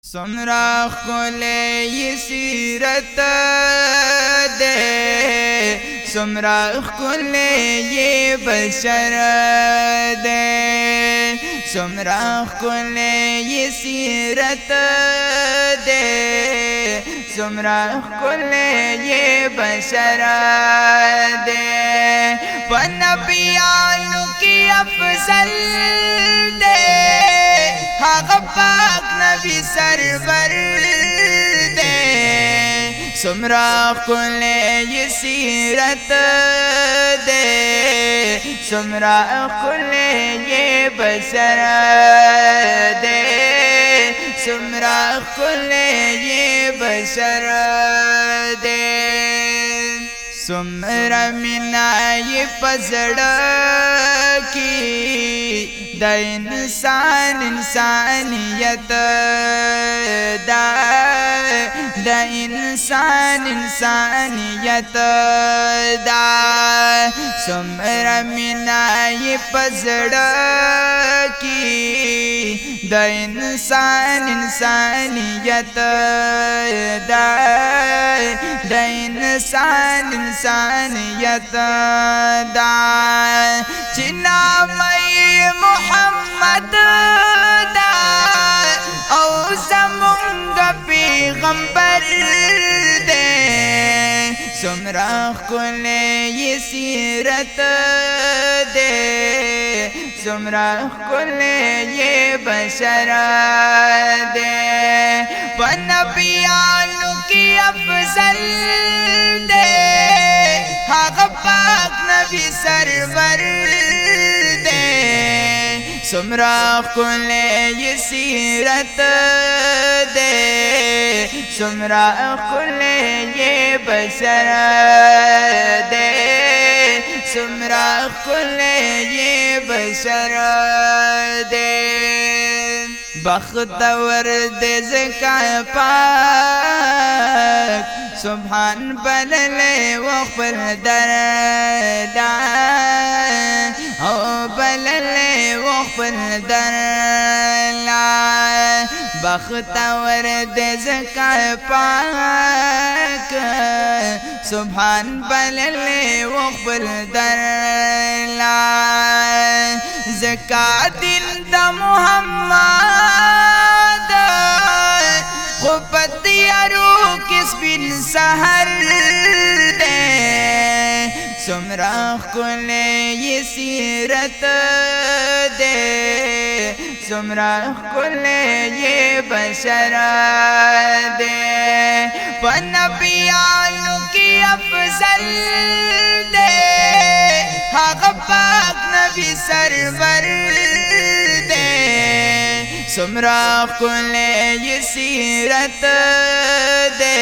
सुमरा खुले ये सीरत दे, सुमरा खुले ये बशर दे, सुमरा खुले ये सीरत दे, सुमरा खुले ये बशर दे। नबियानु की अफजल दे, हक़ पाक नबी सरवर दे, सुमरा खुले ये सीरत दे, सुमरा खुले ये बशर दे, सुमरा खुले ये बशर दे। सुमरा मिना ये पजड़ की द इंसान इंसानियत द इंसान इंसानियत दा, सुमरा मिना ये पजड़ की द इंसान इंसानियत दा, द इंसान इंसानियत दा। जिना मई मोहम्मद दा औ ज़मुंग पैगंबर दे, सुमरा खुले ये सीरत दे, सुमरा खुले ये बशर दे। नबियानु की अफजल दे, हक़ पाक नबी सरवर दे, सुमरा खुले ये सीरत दे, सुमरा खुले ये बशर दे, सुमरा खुले ये बशर दे। बख्तवर दे ज़का पाक सुभान बदले वो पर दरदा, ओ बदले वो पर दरला। बख्तवर दे ज़का पाक सुभान बदले वो पर दरला। ज़का दिन द मुहम्मद खुपतियारू किस बिन सहर दे, सुमरा खुले ये सीरत दे, सुमरा खुले ये बशर दे। नबियानु की अफजल दे, हक़ पाक नबी सरवर दे, सुमरा खुले ये सीरत दे,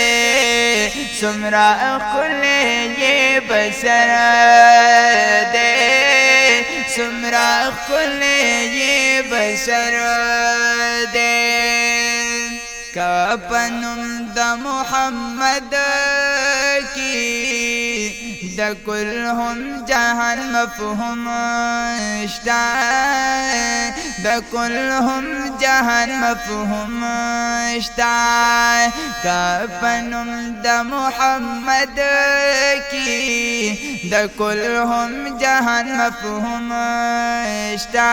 सुमरा खुले ये बशर दे, सुमरा खुले ये बशर दे। कपनुम द मुहम्मद की द कुल्हुम जहान मफ़हूम इश्ता, द कुल्हुम जहान मफ़हूम इश्ता। कपनुम द मुहम्मद की द कुल्हुम जहान मफ़हूम इश्ता,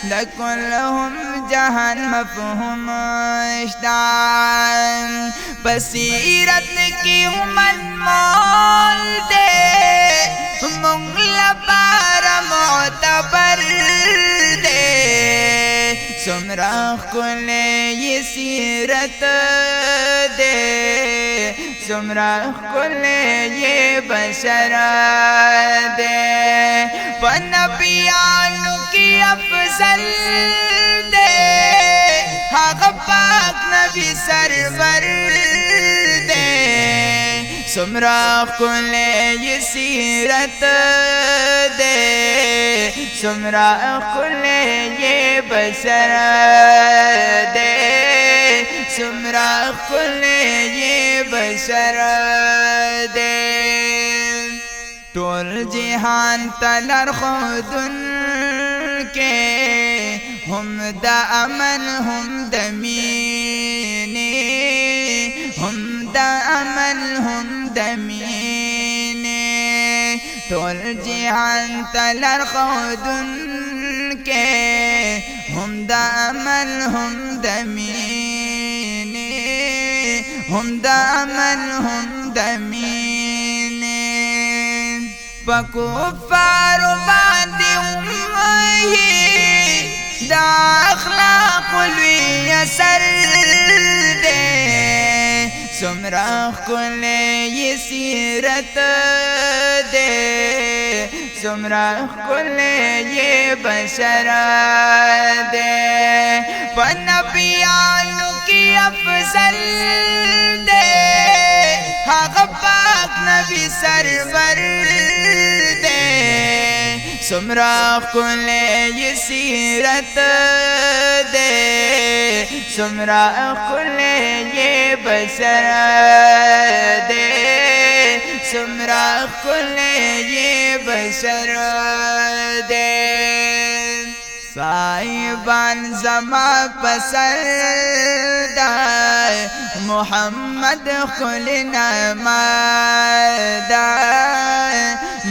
द कुल्हुम जहान मफ़हूम इश्ता। बसीरत की उमन मोल दे, मुंगला पार मोतबर दे, सुमरा खुले ये सीरत दे, सुमरा खुले ये बशर दे। नबियानु की अफजल दे, हक़ पाक नबी सरवर दे, सुमरा खुले ये सीरत दे, सुमरा खुले ये बशर दे, सुमरा खुले ये बशर दे। टोल जिहान तलर खुदन के हम द अमन हम द मीर ټول جهان تلر خودن کې هم د عمل هم د مینې هم د عمل هم د مینې په کفارو باندې دا اخلاق لوی اثر دے سمرا ښکلی سیرت دے سمرا ښکلی بشر دے په نبیانو کې افضل دے هغه پاک نبی سرور دے سمرا ښکلی سیرت دے سمرا ښکلی بشر دے سمرا ښکلی بشر دے صاحبان زما پسر دا محمد ښکلی نغمه دا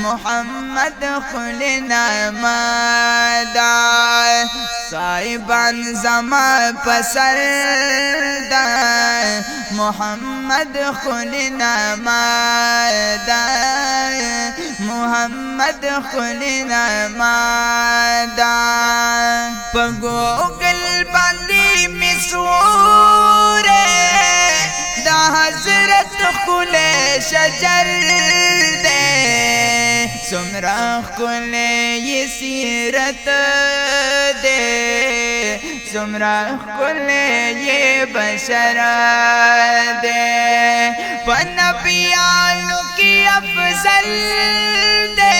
محمد ښکلی نغمه دا صاحبان زما پسر دا محمد ښکلی نغمه دا محمد ښکلی نغمه دا په ګوګل باندې مې سوره دا حضرت ښکلی شجر دے سمرا ښکلی سیرت دے سمرا ښکلی بشر دے په نبیانو کې افضل دے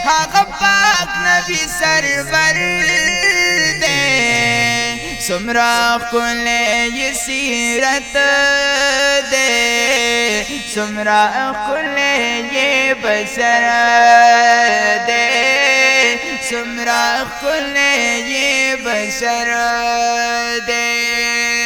هغه پاک نبی سرور دے سمرا ښکلی سیرت دے سمرا ښکلی بشر دے سمرا ښکلی بشر دے